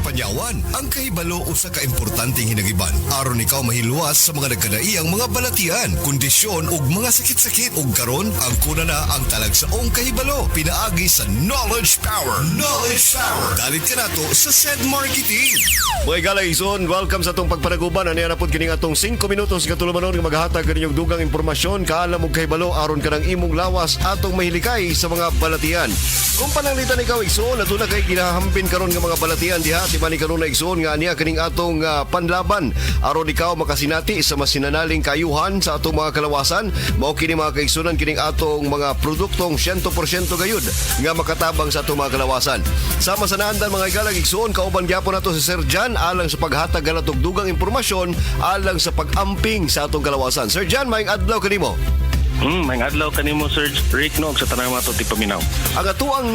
Kapanyawan, ang kahibalo usa ka importanteng hinagiban aron ikaw mahiluwas sa mga nagkadaiyang mga balatian, kondisyon ug mga sakit-sakit ug karon ang kuna na ang talagsaong kahibalo pinaagi sa Knowledge Power. Knowledge Power. Dalit ka nato sa SED Marketing. Mga galayson, welcome sa atong pagpanaguban. Ano yan na po kining atong 5 minutos katulumanon nga maghatag kaninyong dugang impormasyon kaalam og kahibalo aron ka ng imong lawas atong mahilikay sa mga balatian. Kung pananglitan ikaw igsoon na doon na kay ginahambin karon nga mga balatian diha, di man karon na igsoon nga niya kining atong panlaban aron ikaw makasinati sa masinanaling kayuhan sa atong mga kalawasan. Mao kini mga kaigsunan kining atong mga produktong 100% gayud nga makatabang sa atong mga kalawasan. Sama sa naandan mga igalang igsoon, kauban gyapon nato si Sir Jan alang sa paghatag kanatong dugang impormasyon alang sa pag-amping sa atong kalawasan. Sir Jan, maayong adlaw kanimo. May adlaw kanimo Sir Rick no sa tanang mga to paminaw. Ang atuang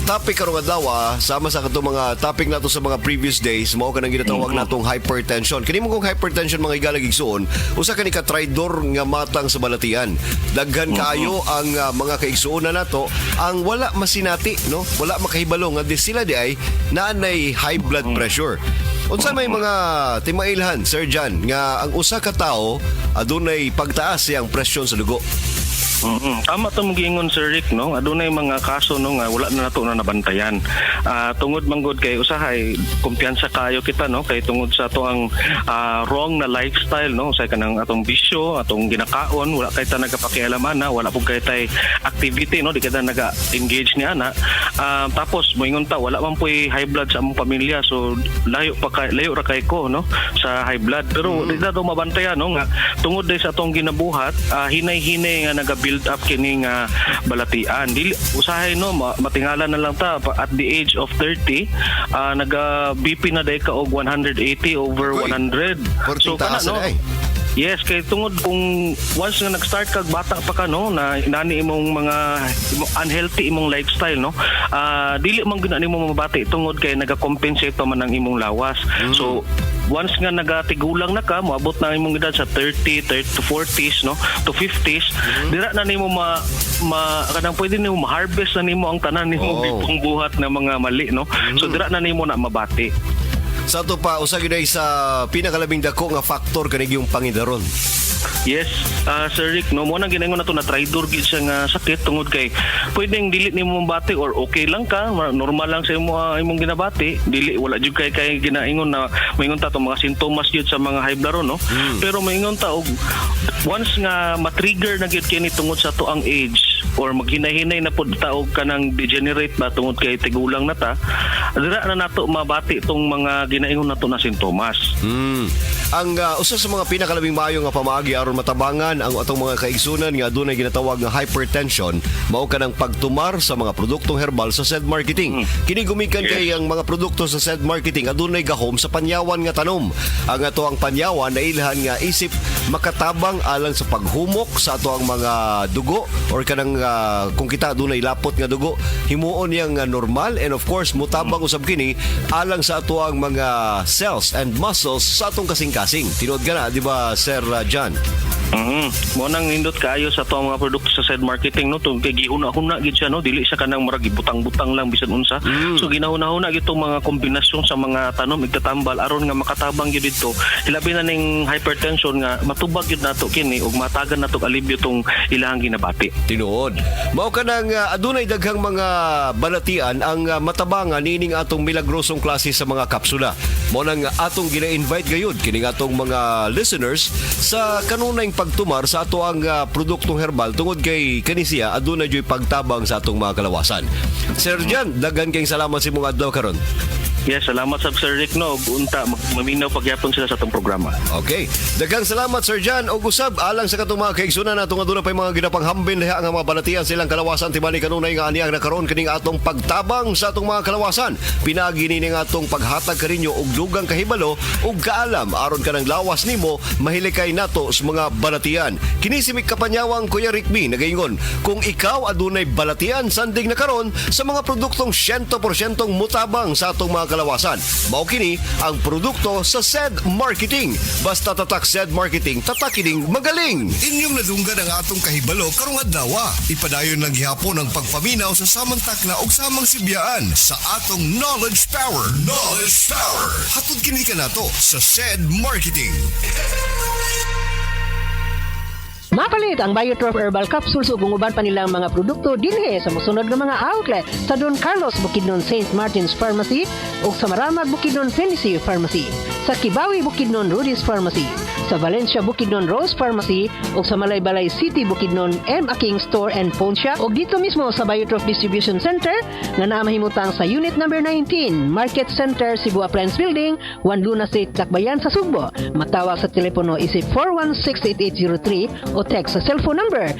topic karong adlaw sama sa katong mga topic nato sa mga previous days mao kanang ginatawag natong hypertension. Kini mo kung hypertension mga igalag igsoon, usa kani ka traidor nga matang sa balatian. Daghan kaayo ang mga kaigsuonan nato ang wala masinati no, wala makahibalo nga di sila di ay naanay high blood pressure. Unsa may mga timailhan Sir Jan nga ang usa ka tawo adunay pagtaas siyang presyon sa dugo? Tama to giingon Sir Rick no, adunay mga kaso no nga wala na nato na nabantayan. Tungod manggod kay usahay kumpiyansa kayo kita no kay tungod sa ato ang wrong na lifestyle no, usay kanang atong bisyo, atong ginakaon, wala kay ta nagapakialaman na, wala pug kay tay activity no, di kita naga-engage ni ana. Tapos moingon ta wala man puy high blood sa among pamilya, so layo ra kay ko no sa high blood. Pero di na to mabantayan no nga tungod day sa atong ginabuhat, hinay-hinay nga build up kining balatian. Dili usahay no matingala na lang ta at the age of 30 naga BP na day ka og 180 over 100. So kana no. Yes, kay tungod kung once nga nag-start kag bata pa ka no na nani imong mga unhealthy imong lifestyle no, dili man gyud nimo mabati tungod kay naga-compensate pa man ang imong lawas. So once nga nagatigulang na ka, moabot na imong edad sa 30 to 40s no to 50s, dira na nimo kanang pwede nimo ma-harvest na nimo ang tanan nimo bitong buhat na mga mali no. So dira na nimo na mabati. Sa ito pa, usa gyud sa pinakalabing dako nga factor kanig yung pangidaron. Yes, Sir Rick, no mo nang ginangon nato na traidor gid siya nga sakit tungod kay pwedeng dili nimo mabati or okay lang ka, normal lang sa imong ginabati, dili wala jud kay ginaingon na moingon ta tong mga sintomas gyud sa mga high blood no. Pero moingon ta og once nga ma-trigger na gyud kini tungod sa to ang age or maghinay-hinay na pud ta og kanang degenerate ba tungod kay tigulang na ta, dira na nato mabati tong mga ginaingon nato na sintomas. Ang usa sa mga pinakalabing maayo nga pamaagi aron matabangan ang atong mga kaigsunan nga adunay ginatawag nga hypertension mao kanang pagtumar sa mga produktong herbal sa SED Marketing. Kini gumikan kay ang mga produkto sa SED Marketing adunay gahom sa panyawan nga tanom. Ang ato ang panyawan na ilhan nga isip makatabang alang sa paghumok sa ato ang mga dugo or kanang kung kita adunay lapot nga dugo, himuon yang normal and of course mutabang usab kini alang sa ato ang mga cells and muscles sa atong kasing-kasing. Tinod ka na, di ba, Sir John? Mo nang indot kaayo sa to mga produkto sa SED Marketing no, tong kay gihuna-huna gid siya no, dili siya kanang murag butang-butang lang bisan unsa. So ginahuna-huna gid tong mga kombinasyon sa mga tanom igtatambal aron nga makatabang gid didto. Hilabi na ning hypertension nga matubag gid nato kini ug matagan nato alibyo tong ilahang ginabati. Tinuod. Mao kanang adunay daghang mga balatian ang matabangan nining atong milagrosong klase sa mga kapsula. Mao nang atong gina-invite gayud kining atong mga listeners sa kanunay pagtumar sa ato ang produktong herbal tungod kay kanisiya aduna joy pagtabang sa atong mga kalawasan. Sir Jan, daghan kayong salamat sa imong adlaw karon. Yes, salamat sa Sir Rick no, unta maminaw pagyapon sila sa atong programa. Okay. Daghang salamat Sir Jan og usab alang sa katong mga kaigsunan natong aduna pay mga ginapanghambin diha nga mga balatian silang kalawasan tibali kanunay nga aniyang nakaron kining atong pagtabang sa atong mga kalawasan. Pinagi ni nga atong paghatag kaninyo og dugang kahibalo ug kaalam aron kanang lawas nimo mahilikay nato sa mga balatian. Kini si Kapanyawang Kuya Rick B nagaingon, kung ikaw adunay balatian sanding na karon sa mga produktong 100% mutabang sa atong mga kalawasan. Mao kini ang produkto sa SED Marketing. Basta tatak SED Marketing, tatak kining magaling. Inyong nadunggan ang atong kahibalo karong adlaw. Ipadayon lang gihapon ang pagpaminaw sa samang takna ug samang sibyaan sa atong Knowledge Power. Knowledge Power. Hatod kini kanato sa SED Marketing. Mapalit ang Biotrof Herbal Capsules ug uban pa nilang mga produkto dinhi sa mosunod nga mga outlet sa Don Carlos Bukidnon St. Martin's Pharmacy ug sa Maramag Bukidnon Fenici Pharmacy, sa Kibawi Bukidnon Rudy's Pharmacy, sa Valencia Bukidnon Rose Pharmacy ug sa Malaybalay City Bukidnon M. Aking Store and Phone Shop ug dito mismo sa Biotrof Distribution Center nga naa mahimutang sa Unit number 19, Market Center, Cebu Appliance Building, 1 Luna Street, Tacbayan sa Sugbo. Matawag sa telepono isip 416-8803 o text sa cellphone number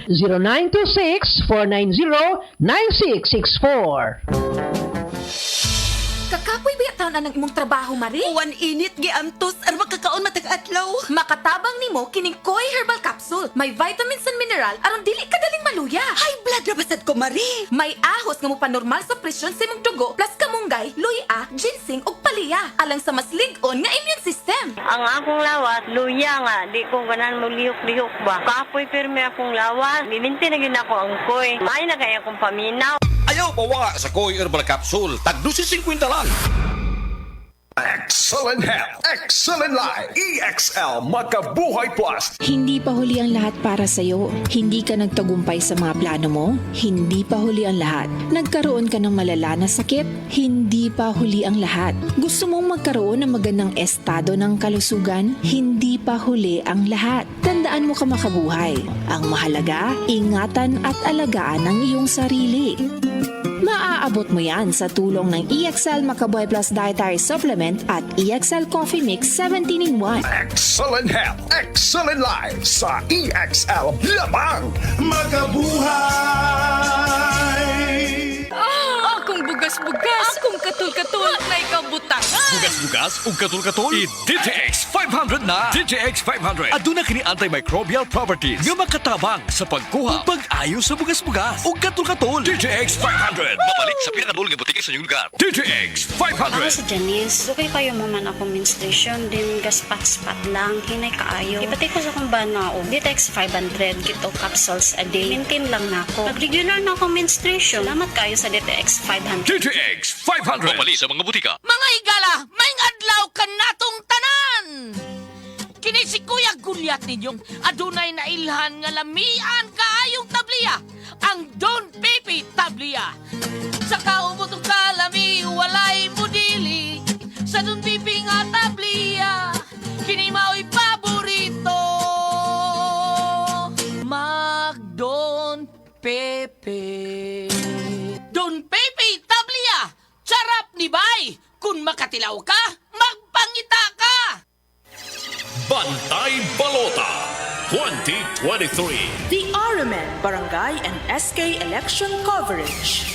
0926-490-9664. Kakapoy ba taon na ng imong trabaho, Mari? Uwan init, giamtos, ar makakaon matag-atlaw. Makatabang nimo kining Koi Herbal Capsule. May vitamins and mineral aron dili ka daling maluya. High blood na basad ko, Marie. May ahos nga mo panormal sa presyon sa imong dugo plus kamunggay, luya, ginseng ug palaya alang sa mas lig-on nga immune system. Ang akong lawas, luya nga. Di ko ganan mo lihok-lihok ba. Kapoy pirmi akong lawas. Liminti na yun ako ang koy. May na kaya akong paminaw. Ayaw pawa sa Koi Herbal Capsule. Tagdusi 50 lang. Excellent Health, Excellent Life, EXL Makabuhay Plus. Hindi pa huli ang lahat para sa'yo. Hindi ka nagtagumpay sa mga plano mo. Hindi pa huli ang lahat. Nagkaroon ka ng malala na sakit. Hindi pa huli ang lahat. Gusto mong magkaroon ng magandang estado ng kalusugan. Hindi pa huli ang lahat. Tandaan mo ka makabuhay. Ang mahalaga, ingatan at alagaan ang iyong sarili. Maaabot mo yan sa tulong ng EXL Makabuhay Plus Dietary Supplement at EXL Coffee Mix 17-in-1. Excellent Health, Excellent Life sa EXL Labang Makabuhay. Akong bugas-bugas, akong katul-katul, may kabutangan. Bugas-bugas ug katul-katul. I-DTX 500 na. DTX 500. Aduna kini antimicrobial properties nga makatabang sa pagkuha ug pag-ayo sa bugas-bugas ug katul-katul. DTX 500. Mabalik sa pinakadul nga butike sa inyong lugar. DTX 500. Ako si Janice. Okay kayo maman ako menstruation. Din gaspat-spat lang. Hinay kaayo. Ipati ko sa kong banao. DTX 500. Kito capsules a day. Maintain lang na ako. Nag-regular na ako menstruation. Salamat kayo sa DTX 500. DTX 500. Mabalik sa mga butika. Mga higala, may adlaw ka natong tanan! Kini si Kuya Gulyat ninyong adunay na ilhan nga lamian kaayong tabliya, ang Don Pepe Tabliya. Sa kaumot og kalami, walay mudili, sa Don Pepe nga tabliya, kini mao'y paborito. Mag Don Pepe. Don Pepe Tabliya, sarap ni bay. Kung makatilaw ka, magpangita ka! Bantay Balota 2023. The RMN Barangay and SK Election Coverage.